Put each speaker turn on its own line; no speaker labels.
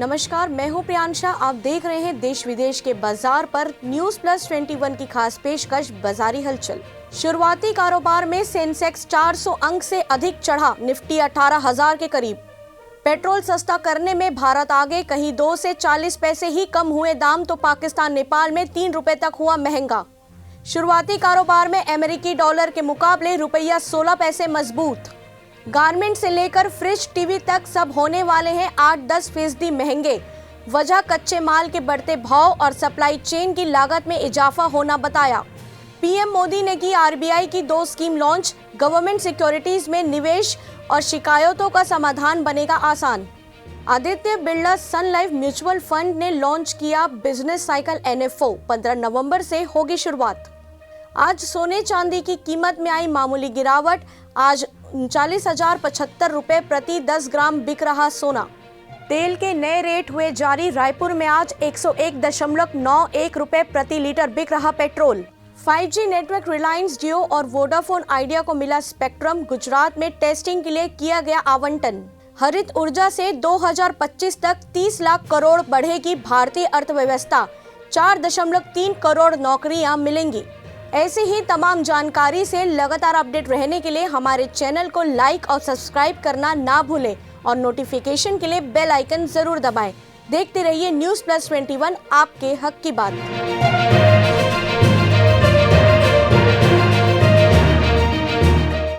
नमस्कार, मैं हूं प्रियांशा। आप देख रहे हैं देश विदेश के बाजार पर न्यूज प्लस 21 की खास पेशकश बाजारी हलचल। शुरुआती कारोबार में सेंसेक्स 400 अंक से अधिक चढ़ा, निफ्टी 18,000 के करीब। पेट्रोल सस्ता करने में भारत आगे, कहीं 2 से 40 पैसे ही कम हुए दाम तो पाकिस्तान नेपाल में 3 रुपए तक हुआ महंगा। शुरुआती कारोबार में अमेरिकी डॉलर के मुकाबले रुपया 16 पैसे मजबूत। गारमेंट से लेकर फ्रिज, टीवी तक सब होने वाले हैं 8-10% महंगे। वजह कच्चे माल के बढ़ते भाव और सप्लाई चेन की लागत में इजाफा होना बताया। पीएम मोदी ने की आरबीआई की 2 स्कीम लॉन्च, गवर्नमेंट सिक्योरिटीज में निवेश और शिकायतों का समाधान बनेगा आसान। आदित्य बिरला सन लाइफ म्यूचुअल फंड ने लॉन्च किया बिजनेस साइकिल NFO, 15 नवंबर से होगी शुरुआत। आज सोने चांदी की कीमत में आई मामूली गिरावट, आज 39,075 रुपए प्रति 10 ग्राम बिक रहा सोना। तेल के नए रेट हुए जारी, रायपुर में आज 101.91 रुपए प्रति लीटर बिक रहा पेट्रोल। 5G नेटवर्क रिलायंस जियो और वोडाफोन आइडिया को मिला स्पेक्ट्रम, गुजरात में टेस्टिंग के लिए किया गया आवंटन। हरित ऊर्जा से 2025 तक 30 लाख करोड़ बढ़ेगी भारतीय अर्थव्यवस्था, 4.3 करोड़ नौकरियां मिलेंगी। ऐसे ही तमाम जानकारी से लगातार अपडेट रहने के लिए हमारे चैनल को लाइक और सब्सक्राइब करना ना भूलें और नोटिफिकेशन के लिए बेल आइकन जरूर दबाएं। देखते रहिए न्यूज़ प्लस 21, आपके हक की बात।